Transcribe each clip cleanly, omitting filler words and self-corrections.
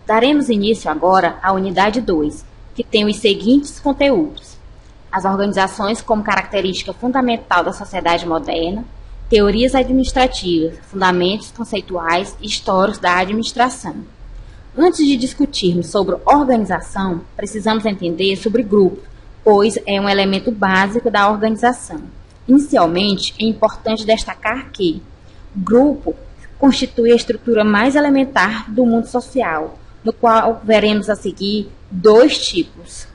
Daremos início agora à unidade 2, que tem os seguintes conteúdos: as organizações como característica fundamental da sociedade moderna, teorias administrativas, fundamentos conceituais e históricos da administração. Antes de discutirmos sobre organização, precisamos entender sobre grupo, pois é um elemento básico da organização. Inicialmente, é importante destacar que o grupo constitui a estrutura mais elementar do mundo social, no qual veremos a seguir dois tipos: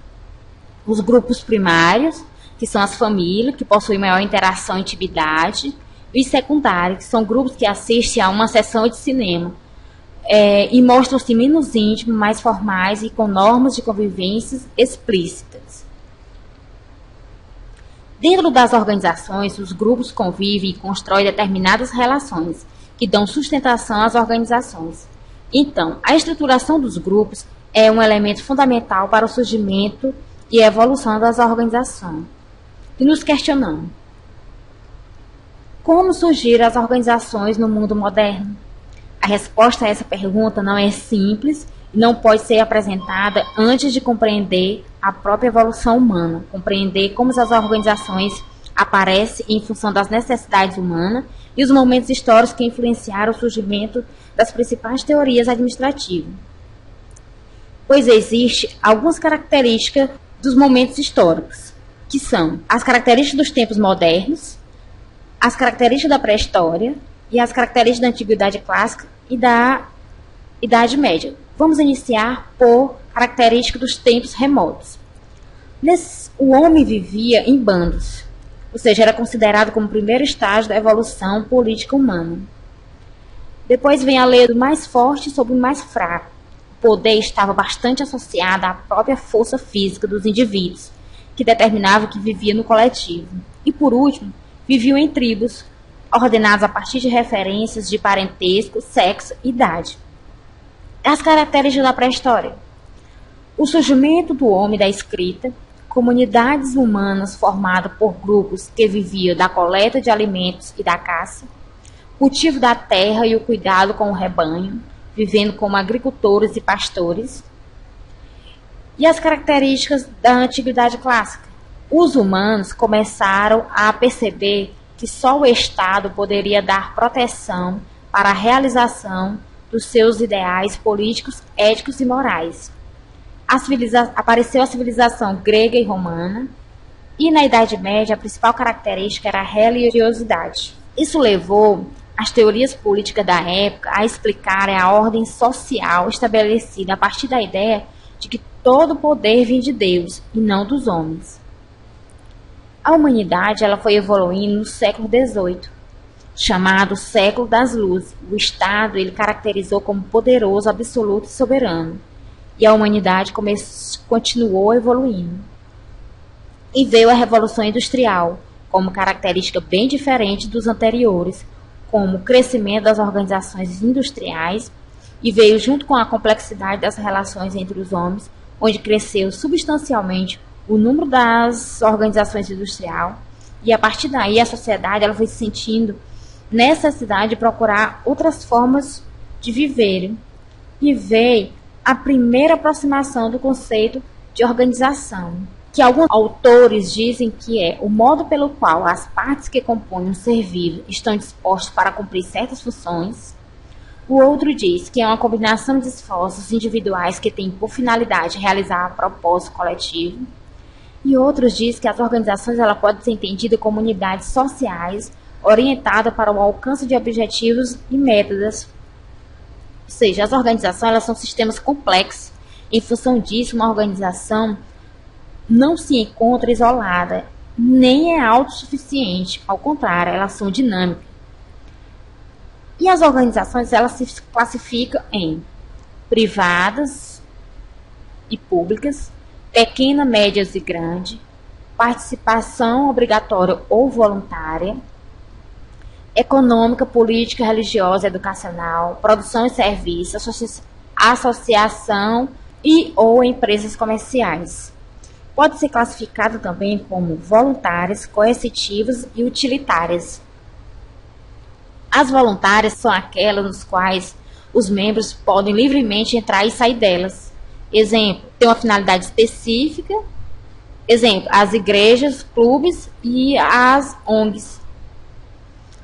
os grupos primários, que são as famílias, que possuem maior interação e intimidade, e os secundários, que são grupos que assistem a uma sessão de cinema e mostram-se menos íntimos, mais formais e com normas de convivência explícitas. Dentro das organizações, os grupos convivem e constroem determinadas relações que dão sustentação às organizações. Então, a estruturação dos grupos é um elemento fundamental para o surgimento e a evolução das organizações. E nos questionamos: como surgiram as organizações no mundo moderno? A resposta a essa pergunta não é simples e não pode ser apresentada antes de compreender a própria evolução humana, compreender como as organizações aparecem em função das necessidades humanas e os momentos históricos que influenciaram o surgimento das principais teorias administrativas. Pois existem algumas características dos momentos históricos, que são as características dos tempos modernos, as características da pré-história e as características da antiguidade clássica e da Idade Média. Vamos iniciar por características dos tempos remotos. O homem vivia em bandos, ou seja, era considerado como o primeiro estágio da evolução política humana. Depois vem a lei do mais forte sobre o mais fraco. O poder estava bastante associado à própria força física dos indivíduos, que determinava que vivia no coletivo. E por último, viviam em tribos, ordenadas a partir de referências de parentesco, sexo e idade. As características da pré-história: o surgimento do homem da escrita, comunidades humanas formadas por grupos que viviam da coleta de alimentos e da caça, cultivo da terra e o cuidado com o rebanho, vivendo como agricultores e pastores. E as características da antiguidade clássica: os humanos começaram a perceber que só o Estado poderia dar proteção para a realização dos seus ideais políticos, éticos e morais. Apareceu a civilização grega e romana, e na Idade Média a principal característica era a religiosidade. Isso levou as teorias políticas da época a explicarem a ordem social estabelecida a partir da ideia de que todo poder vem de Deus e não dos homens. A humanidade ela foi evoluindo no século XVIII, chamado século das luzes. O Estado ele caracterizou como poderoso, absoluto e soberano. E a humanidade continuou evoluindo. E veio a Revolução Industrial, como característica bem diferente dos anteriores, como o crescimento das organizações industriais, e veio junto com a complexidade das relações entre os homens, onde cresceu substancialmente o número das organizações industriais, e a partir daí a sociedade ela foi se sentindo necessidade de procurar outras formas de viver, e veio a primeira aproximação do conceito de organização, que alguns autores dizem que é o modo pelo qual as partes que compõem um ser vivo estão dispostas para cumprir certas funções. O outro diz que é uma combinação de esforços individuais que têm por finalidade realizar um propósito coletivo. E outros dizem que as organizações ela podem ser entendidas como unidades sociais orientadas para o alcance de objetivos e metas. Ou seja, as organizações elas são sistemas complexos. Em função disso, uma organização não se encontra isolada, nem é autossuficiente. Ao contrário, elas são dinâmicas. E as organizações elas se classificam em privadas e públicas, pequena, médias e grande, participação obrigatória ou voluntária, econômica, política, religiosa, educacional, produção e serviços, associação e ou empresas comerciais. Pode ser classificado também como voluntárias, coercitivas e utilitárias. As voluntárias são aquelas nos quais os membros podem livremente entrar e sair delas. Exemplo, tem uma finalidade específica. Exemplo, as igrejas, clubes e as ONGs.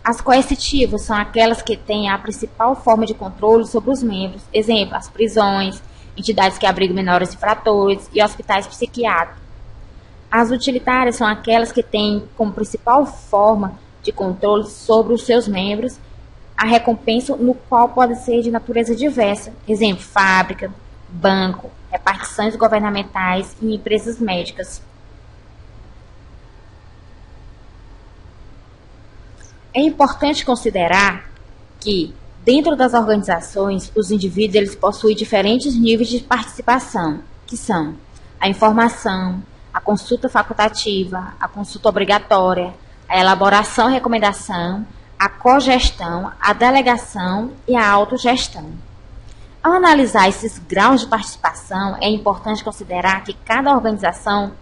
As coercitivas são aquelas que têm a principal forma de controle sobre os membros. Exemplo, as prisões, entidades que abrigam menores infratores e hospitais psiquiátricos. As utilitárias são aquelas que têm como principal forma de controle sobre os seus membros a recompensa, no qual pode ser de natureza diversa. Exemplo, fábrica, banco, repartições governamentais e empresas médicas. É importante considerar que, dentro das organizações, os indivíduos eles possuem diferentes níveis de participação, que são a informação, a consulta facultativa, a consulta obrigatória, a elaboração e recomendação, a cogestão, a delegação e a autogestão. Ao analisar esses graus de participação, é importante considerar que cada organização,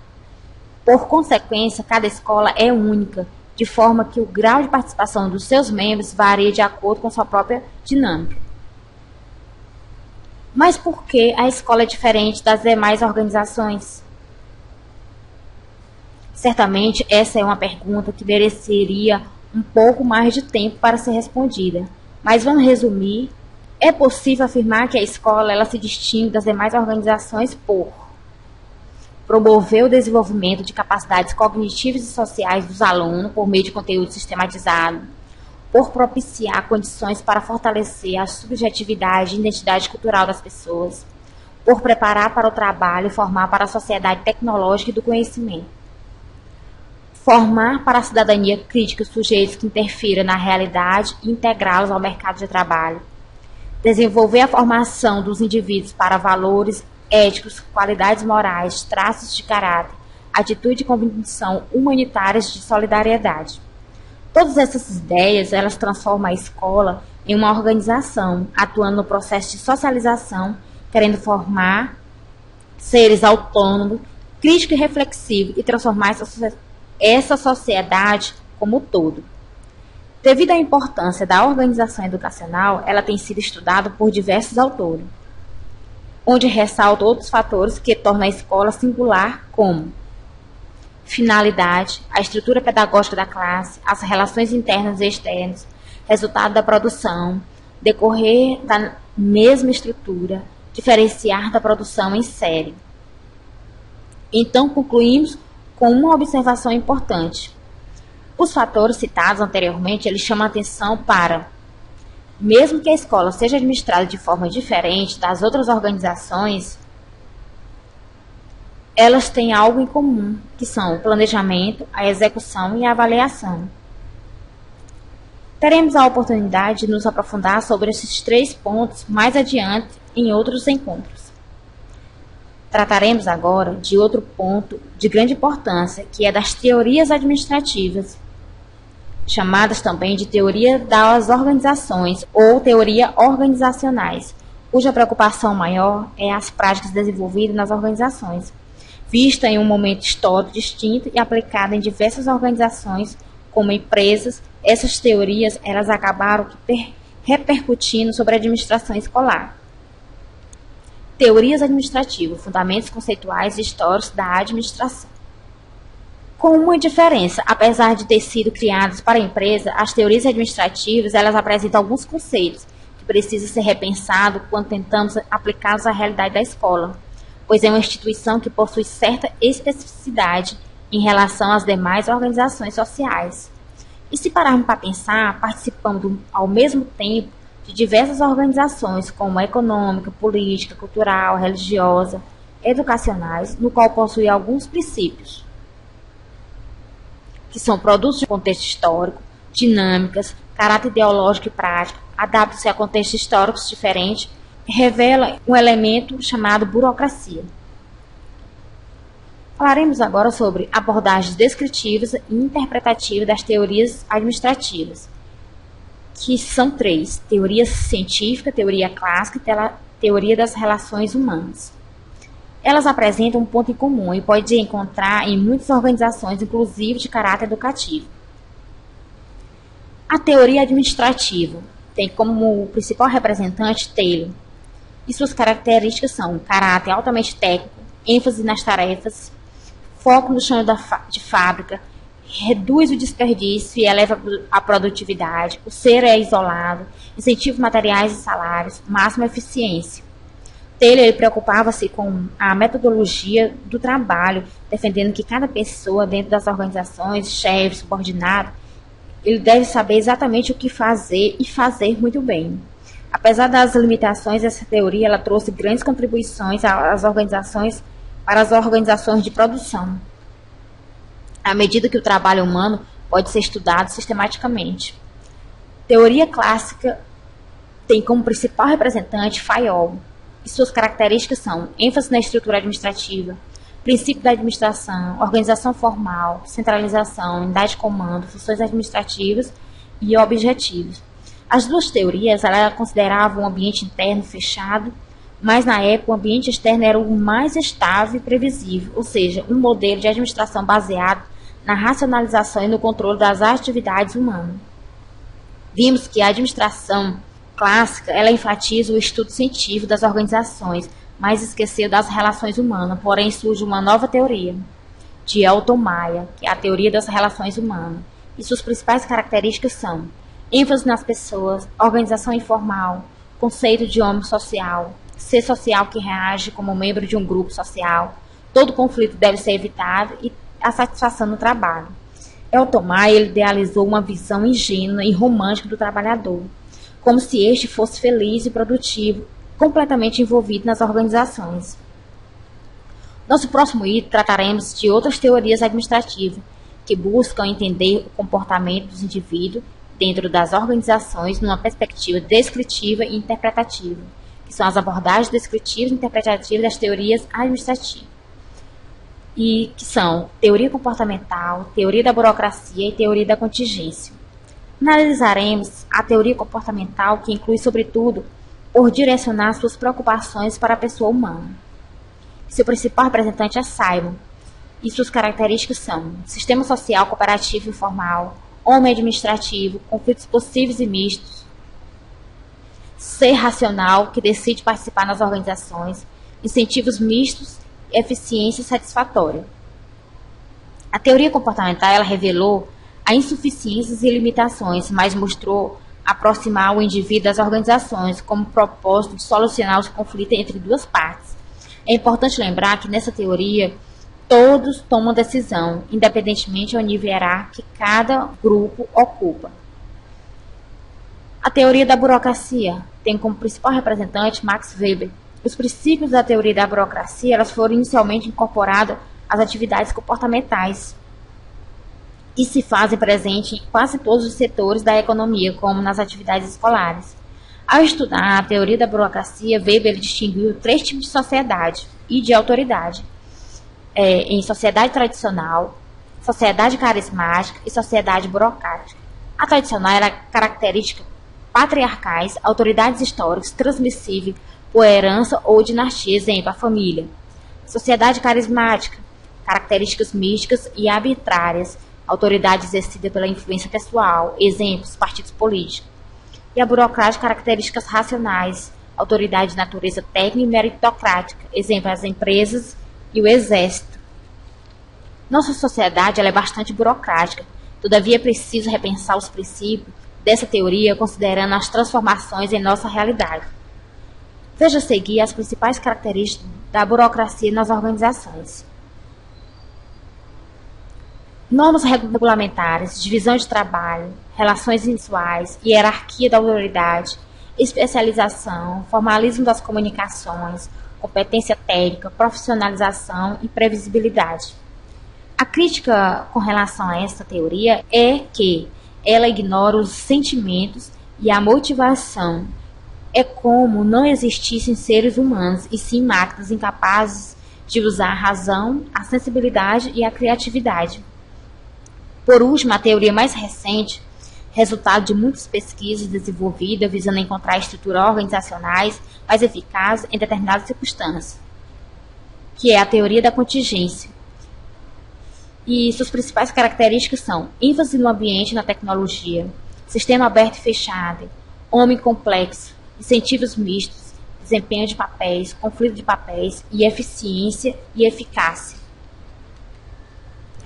por consequência, cada escola é única, de forma que o grau de participação dos seus membros varia de acordo com sua própria dinâmica. Mas por que a escola é diferente das demais organizações? Certamente essa é uma pergunta que mereceria um pouco mais de tempo para ser respondida, mas vamos resumir. É possível afirmar que a escola ela se distingue das demais organizações por promover o desenvolvimento de capacidades cognitivas e sociais dos alunos por meio de conteúdo sistematizado, por propiciar condições para fortalecer a subjetividade e identidade cultural das pessoas, por preparar para o trabalho e formar para a sociedade tecnológica e do conhecimento, formar para a cidadania crítica os sujeitos que interfiram na realidade e integrá-los ao mercado de trabalho, desenvolver a formação dos indivíduos para valores éticos, qualidades morais, traços de caráter, atitude e convicção humanitárias de solidariedade. Todas essas ideias, elas transformam a escola em uma organização, atuando no processo de socialização, querendo formar seres autônomos, críticos e reflexivos e transformar essa sociedade como um todo. Devido à importância da organização educacional, ela tem sido estudada por diversos autores, onde ressaltam outros fatores que tornam a escola singular, como finalidade, a estrutura pedagógica da classe, as relações internas e externas, resultado da produção, decorrer da mesma estrutura, diferenciar da produção em série. Então, concluímos com uma observação importante. Os fatores citados anteriormente, eles chamam a atenção para, mesmo que a escola seja administrada de forma diferente das outras organizações, elas têm algo em comum, que são o planejamento, a execução e a avaliação. Teremos a oportunidade de nos aprofundar sobre esses 3 pontos mais adiante em outros encontros. Trataremos agora de outro ponto de grande importância, que é das teorias administrativas, chamadas também de teoria das organizações ou teoria organizacionais, cuja preocupação maior é as práticas desenvolvidas nas organizações, vista em um momento histórico distinto e aplicada em diversas organizações, como empresas. Essas teorias elas acabaram repercutindo sobre a administração escolar. Teorias administrativas, fundamentos conceituais e históricos da administração. Com uma diferença, apesar de ter sido criadas para a empresa, as teorias administrativas elas apresentam alguns conceitos que precisam ser repensados quando tentamos aplicá-los à realidade da escola, pois é uma instituição que possui certa especificidade em relação às demais organizações sociais. E se pararmos para pensar, participamos ao mesmo tempo de diversas organizações, como econômica, política, cultural, religiosa, educacionais, no qual possui alguns princípios, que são produtos de contexto histórico, dinâmicas, caráter ideológico e prático, adaptam-se a contextos históricos diferentes, revela um elemento chamado burocracia. Falaremos agora sobre abordagens descritivas e interpretativas das teorias administrativas, que são 3: teoria científica, teoria clássica e teoria das relações humanas. Elas apresentam um ponto em comum e pode encontrar em muitas organizações, inclusive de caráter educativo. A teoria administrativa tem como principal representante Taylor. E suas características são caráter altamente técnico, ênfase nas tarefas, foco no chão de fábrica, reduz o desperdício e eleva a produtividade, o ser é isolado, incentiva materiais e salários, máxima eficiência. Taylor preocupava-se com a metodologia do trabalho, defendendo que cada pessoa dentro das organizações, chefe, subordinado, ele deve saber exatamente o que fazer e fazer muito bem. Apesar das limitações, essa teoria ela trouxe grandes contribuições às organizações, para as organizações de produção, à medida que o trabalho humano pode ser estudado sistematicamente. Teoria clássica tem como principal representante Fayol, e suas características são ênfase na estrutura administrativa, princípio da administração, organização formal, centralização, unidade de comando, funções administrativas e objetivos. As duas teorias elas consideravam o ambiente interno fechado, mas na época o ambiente externo era o mais estável e previsível, ou seja, um modelo de administração baseado na racionalização e no controle das atividades humanas. Vimos que a administração clássica ela enfatiza o estudo científico das organizações, mas esqueceu das relações humanas, porém surge uma nova teoria, de Elton Maia, que é a teoria das relações humanas, e suas principais características são ênfase nas pessoas, organização informal, conceito de homem social, ser social que reage como membro de um grupo social, todo conflito deve ser evitado e a satisfação no trabalho. Elton Maia ele idealizou uma visão ingênua e romântica do trabalhador, como se este fosse feliz e produtivo, completamente envolvido nas organizações. Nosso próximo item trataremos de outras teorias administrativas, que buscam entender o comportamento dos indivíduos dentro das organizações numa perspectiva descritiva e interpretativa, que são as abordagens descritivas e interpretativas das teorias administrativas, e que são teoria comportamental, teoria da burocracia e teoria da contingência. Analisaremos a teoria comportamental, que inclui, sobretudo, por direcionar suas preocupações para a pessoa humana. Seu principal representante é Simon, e suas características são sistema social cooperativo e informal, homem administrativo, conflitos possíveis e mistos, ser racional, que decide participar nas organizações, incentivos mistos e eficiência satisfatória. A teoria comportamental ela revelou a insuficiências e limitações, mas mostrou aproximar o indivíduo das organizações como propósito de solucionar os conflitos entre duas partes. É importante lembrar que nessa teoria todos tomam decisão, independentemente do nível hierárquico que cada grupo ocupa. A teoria da burocracia tem como principal representante Max Weber. Os princípios da teoria da burocracia elas foram inicialmente incorporadas às atividades comportamentais e se fazem presente em quase todos os setores da economia, como nas atividades escolares. Ao estudar a teoria da burocracia, Weber distinguiu 3 tipos de sociedade e de autoridade, em sociedade tradicional, sociedade carismática e sociedade burocrática. A tradicional era característica patriarcais, autoridades históricas, transmissíveis por herança ou dinastia, exemplo, a família. Sociedade carismática, características místicas e arbitrárias, autoridade exercida pela influência pessoal, exemplos, partidos políticos. E a burocrática, características racionais, autoridade de natureza técnica e meritocrática, exemplo, as empresas e o exército. Nossa sociedade ela é bastante burocrática, todavia é preciso repensar os princípios dessa teoria considerando as transformações em nossa realidade. Veja a seguir as principais características da burocracia nas organizações. Normas regulamentares, divisão de trabalho, relações impessoais, hierarquia da autoridade, especialização, formalismo das comunicações, competência técnica, profissionalização e previsibilidade. A crítica com relação a esta teoria é que ela ignora os sentimentos e a motivação. É como não existissem seres humanos e sim máquinas incapazes de usar a razão, a sensibilidade e a criatividade. Por último, a teoria mais recente, resultado de muitas pesquisas desenvolvidas visando encontrar estruturas organizacionais mais eficazes em determinadas circunstâncias, que é a teoria da contingência. E suas principais características são ênfase no ambiente e na tecnologia, sistema aberto e fechado, homem complexo, incentivos mistos, desempenho de papéis, conflito de papéis e eficiência e eficácia.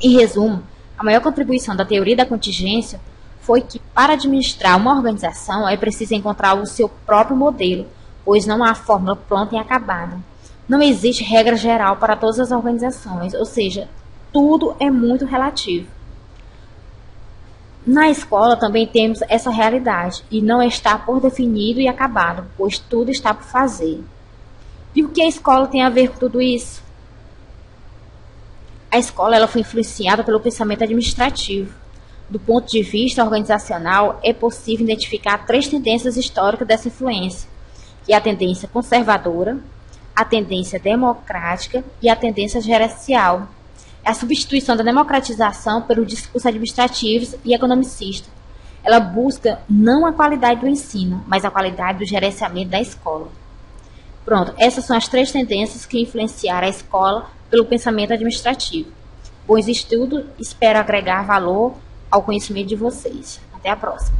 Em resumo, a maior contribuição da teoria da contingência foi que, para administrar uma organização, é preciso encontrar o seu próprio modelo, pois não há fórmula pronta e acabada. Não existe regra geral para todas as organizações, ou seja, tudo é muito relativo. Na escola também temos essa realidade, e não está por definido e acabado, pois tudo está por fazer. E o que a escola tem a ver com tudo isso? A escola ela foi influenciada pelo pensamento administrativo. Do ponto de vista organizacional, é possível identificar 3 tendências históricas dessa influência, que é a tendência conservadora, a tendência democrática e a tendência gerencial. É a substituição da democratização pelo discurso administrativo e economicista. Ela busca não a qualidade do ensino, mas a qualidade do gerenciamento da escola. Pronto, essas são as 3 tendências que influenciaram a escola pelo pensamento administrativo. Bons estudos, espero agregar valor ao conhecimento de vocês. Até a próxima.